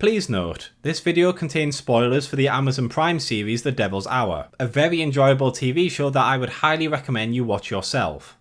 Please note, this video contains spoilers for the Amazon Prime series The Devil's Hour, a very enjoyable TV show that I would highly recommend you watch yourself.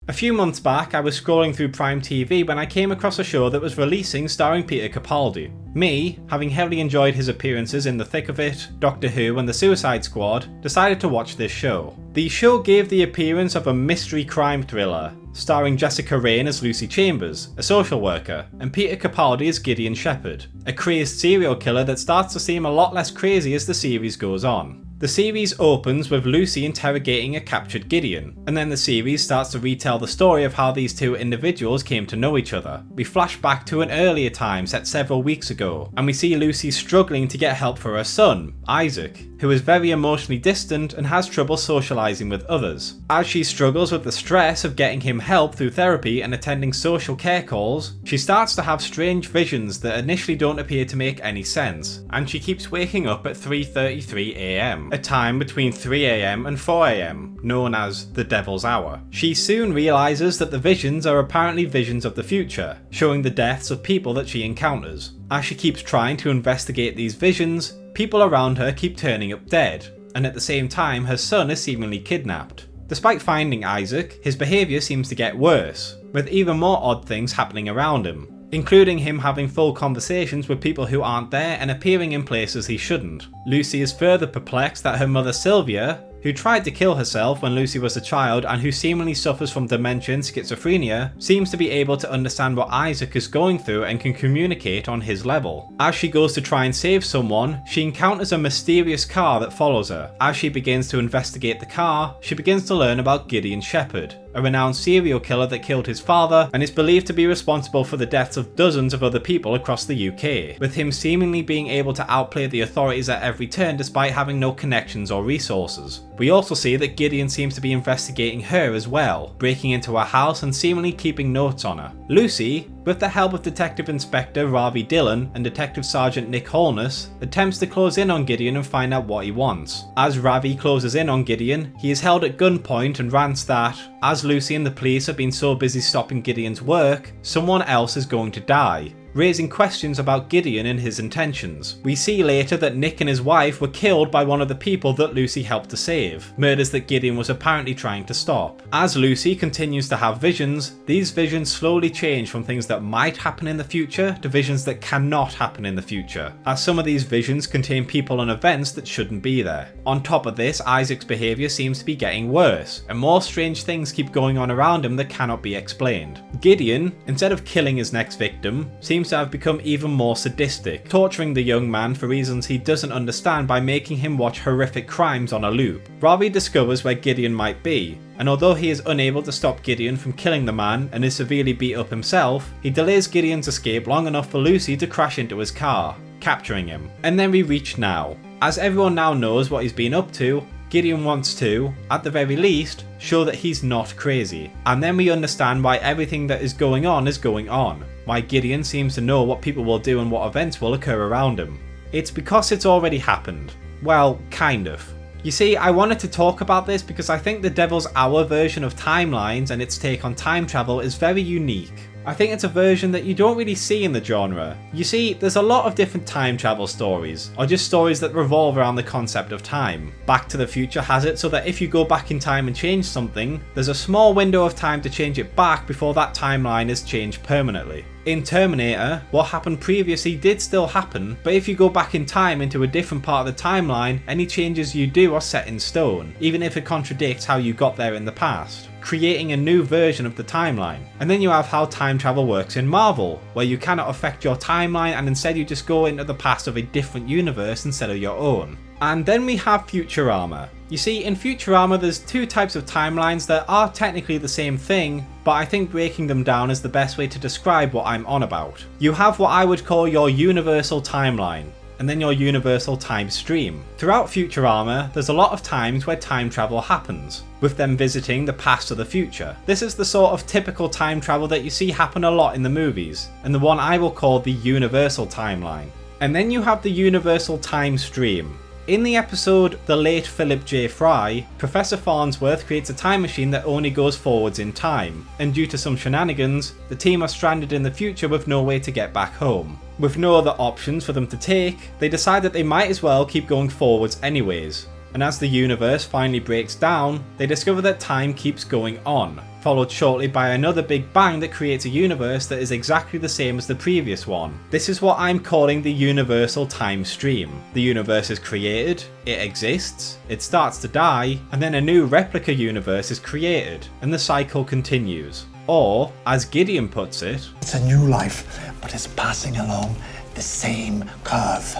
A few months back, I was scrolling through Prime TV when I came across a show that was releasing starring Peter Capaldi. Me, having heavily enjoyed his appearances in The Thick of It, Doctor Who and The Suicide Squad, decided to watch this show. The show gave the appearance of a mystery crime thriller, starring Jessica Raine as Lucy Chambers, a social worker, and Peter Capaldi as Gideon Shepherd, a crazed serial killer that starts to seem a lot less crazy as the series goes on. The series opens with Lucy interrogating a captured Gideon, and then the series starts to retell the story of how these two individuals came to know each other. We flash back to an earlier time set several weeks ago, and we see Lucy struggling to get help for her son, Isaac, who is very emotionally distant and has trouble socialising with others. As she struggles with the stress of getting him help through therapy and attending social care calls, she starts to have strange visions that initially don't appear to make any sense, and she keeps waking up at 3:33 AM, a time between 3 AM and 4 AM, known as the Devil's Hour. She soon realises that the visions are apparently visions of the future, showing the deaths of people that she encounters. As she keeps trying to investigate these visions, people around her keep turning up dead, and at the same time her son is seemingly kidnapped. Despite finding Isaac, his behaviour seems to get worse, with even more odd things happening around him, including him having full conversations with people who aren't there and appearing in places he shouldn't. Lucy is further perplexed that her mother Sylvia, who tried to kill herself when Lucy was a child and who seemingly suffers from dementia and schizophrenia, seems to be able to understand what Isaac is going through and can communicate on his level. As she goes to try and save someone, she encounters a mysterious car that follows her. As she begins to investigate the car, she begins to learn about Gideon Shepherd, a renowned serial killer that killed his father and is believed to be responsible for the deaths of dozens of other people across the UK, with him seemingly being able to outplay the authorities at every turn despite having no connections or resources. We also see that Gideon seems to be investigating her as well, breaking into her house and seemingly keeping notes on her. Lucy, with the help of Detective Inspector Ravi Dillon and Detective Sergeant Nick Holness, attempts to close in on Gideon and find out what he wants. As Ravi closes in on Gideon, he is held at gunpoint and rants that, as Lucy and the police have been so busy stopping Gideon's work, someone else is going to die, raising questions about Gideon and his intentions. We see later that Nick and his wife were killed by one of the people that Lucy helped to save, murders that Gideon was apparently trying to stop. As Lucy continues to have visions, these visions slowly change from things that might happen in the future to visions that cannot happen in the future, as some of these visions contain people and events that shouldn't be there. On top of this, Isaac's behaviour seems to be getting worse, and more strange things keep going on around him that cannot be explained. Gideon, instead of killing his next victim, seems to have become even more sadistic, torturing the young man for reasons he doesn't understand by making him watch horrific crimes on a loop. Ravi discovers where Gideon might be, and although he is unable to stop Gideon from killing the man and is severely beat up himself, he delays Gideon's escape long enough for Lucy to crash into his car, capturing him. And then we reach now. As everyone now knows what he's been up to, Gideon wants to, at the very least, show that he's not crazy. And then we understand why everything that is going on, why Gideon seems to know what people will do and what events will occur around him. It's because it's already happened. Well, kind of. You see, I wanted to talk about this because I think the Devil's Hour version of timelines and its take on time travel is very unique. I think it's a version that you don't really see in the genre. You see, there's a lot of different time travel stories, or just stories that revolve around the concept of time. Back to the Future has it so that if you go back in time and change something, there's a small window of time to change it back before that timeline is changed permanently. In Terminator, what happened previously did still happen, but if you go back in time into a different part of the timeline, any changes you do are set in stone, even if it contradicts how you got there in the past, creating a new version of the timeline. And then you have how time travel works in Marvel, where you cannot affect your timeline and instead you just go into the past of a different universe instead of your own. And then we have Futurama. You see, in Futurama there's two types of timelines that are technically the same thing, but I think breaking them down is the best way to describe what I'm on about. You have what I would call your universal timeline, and then your universal time stream. Throughout Futurama, there's a lot of times where time travel happens, with them visiting the past or the future. This is the sort of typical time travel that you see happen a lot in the movies, and the one I will call the universal timeline. And then you have the universal time stream. In the episode The Late Philip J. Fry, Professor Farnsworth creates a time machine that only goes forwards in time, and due to some shenanigans, the team are stranded in the future with no way to get back home. With no other options for them to take, they decide that they might as well keep going forwards anyways. And as the universe finally breaks down, they discover that time keeps going on, followed shortly by another big bang that creates a universe that is exactly the same as the previous one. This is what I'm calling the universal time stream. The universe is created, it exists, it starts to die, and then a new replica universe is created, and the cycle continues. Or, as Gideon puts it, it's a new life, but it's passing along the same curve.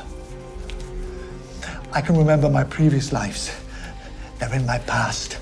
I can remember my previous lives. They're in my past.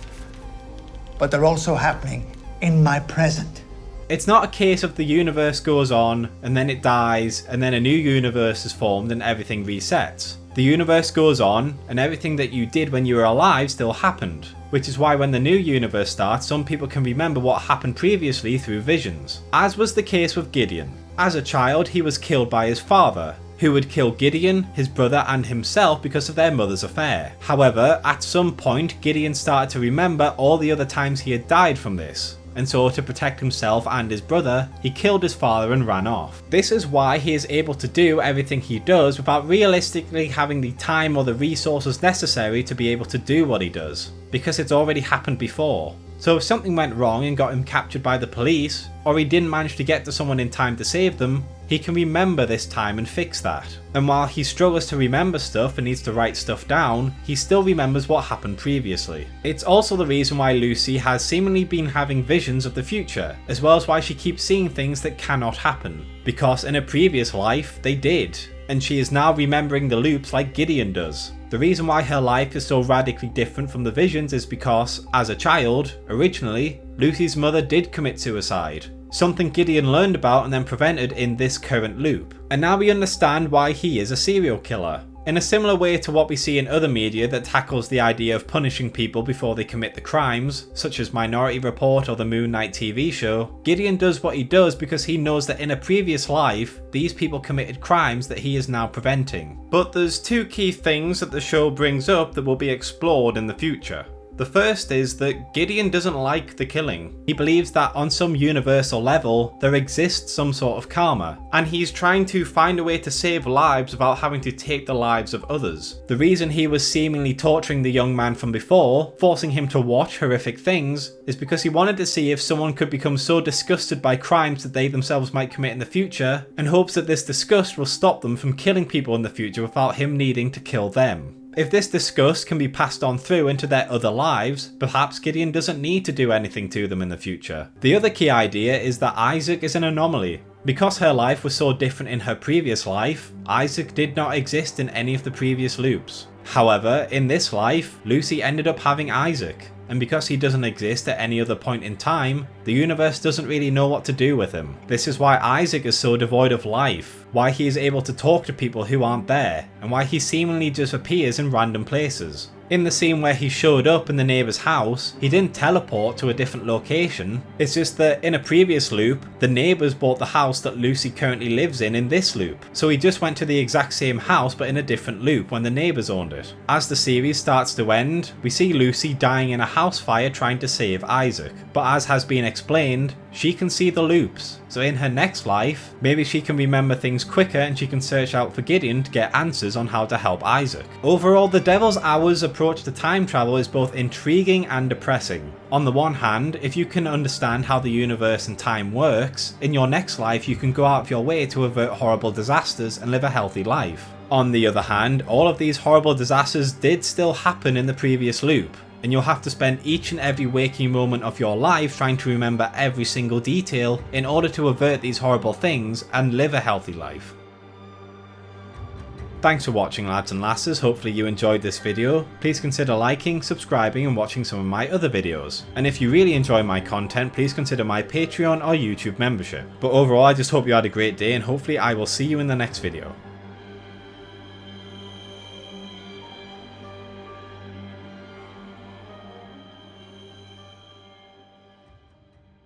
But they're also happening in my present. It's not a case of the universe goes on, and then it dies, and then a new universe is formed and everything resets. The universe goes on, and everything that you did when you were alive still happened. Which is why when the new universe starts, some people can remember what happened previously through visions. As was the case with Gideon. As a child, he was killed by his father, who would kill Gideon, his brother and himself because of their mother's affair. However, at some point, Gideon started to remember all the other times he had died from this. And so to protect himself and his brother, he killed his father and ran off. This is why he is able to do everything he does without realistically having the time or the resources necessary to be able to do what he does, because it's already happened before. So if something went wrong and got him captured by the police, or he didn't manage to get to someone in time to save them, he can remember this time and fix that. And while he struggles to remember stuff and needs to write stuff down, he still remembers what happened previously. It's also the reason why Lucy has seemingly been having visions of the future, as well as why she keeps seeing things that cannot happen. Because in a previous life, they did. And she is now remembering the loops like Gideon does. The reason why her life is so radically different from the visions is because, as a child, originally, Lucy's mother did commit suicide. Something Gideon learned about and then prevented in this current loop. And now we understand why he is a serial killer. In a similar way to what we see in other media that tackles the idea of punishing people before they commit the crimes, such as Minority Report or the Moon Knight TV show, Gideon does what he does because he knows that in a previous life, these people committed crimes that he is now preventing. But there's two key things that the show brings up that will be explored in the future. The first is that Gideon doesn't like the killing. He believes that on some universal level, there exists some sort of karma, and he's trying to find a way to save lives without having to take the lives of others. The reason he was seemingly torturing the young man from before, forcing him to watch horrific things, is because he wanted to see if someone could become so disgusted by crimes that they themselves might commit in the future, and hopes that this disgust will stop them from killing people in the future without him needing to kill them. If this disgust can be passed on through into their other lives, perhaps Gideon doesn't need to do anything to them in the future. The other key idea is that Isaac is an anomaly. Because her life was so different in her previous life, Isaac did not exist in any of the previous loops. However, in this life, Lucy ended up having Isaac, and because he doesn't exist at any other point in time, the universe doesn't really know what to do with him. This is why Isaac is so devoid of life, why he is able to talk to people who aren't there, and why he seemingly just appears in random places. In the scene where he showed up in the neighbour's house, he didn't teleport to a different location. It's just that in a previous loop, the neighbours bought the house that Lucy currently lives in this loop. So he just went to the exact same house but in a different loop when the neighbours owned it. As the series starts to end, we see Lucy dying in a house fire trying to save Isaac. But as has been explained, she can see the loops. So in her next life, maybe she can remember things quicker and she can search out for Gideon to get answers on how to help Isaac. Overall, the Devil's Hour's approach to time travel is both intriguing and depressing. On the one hand, if you can understand how the universe and time works, in your next life you can go out of your way to avert horrible disasters and live a healthy life. On the other hand, all of these horrible disasters did still happen in the previous loop, and you'll have to spend each and every waking moment of your life trying to remember every single detail in order to avert these horrible things and live a healthy life. Thanks for watching, lads and lasses. Hopefully you enjoyed this video. Please consider liking, subscribing and watching some of my other videos. And if you really enjoy my content, please consider my Patreon or YouTube membership. But overall, I just hope you had a great day and hopefully I will see you in the next video.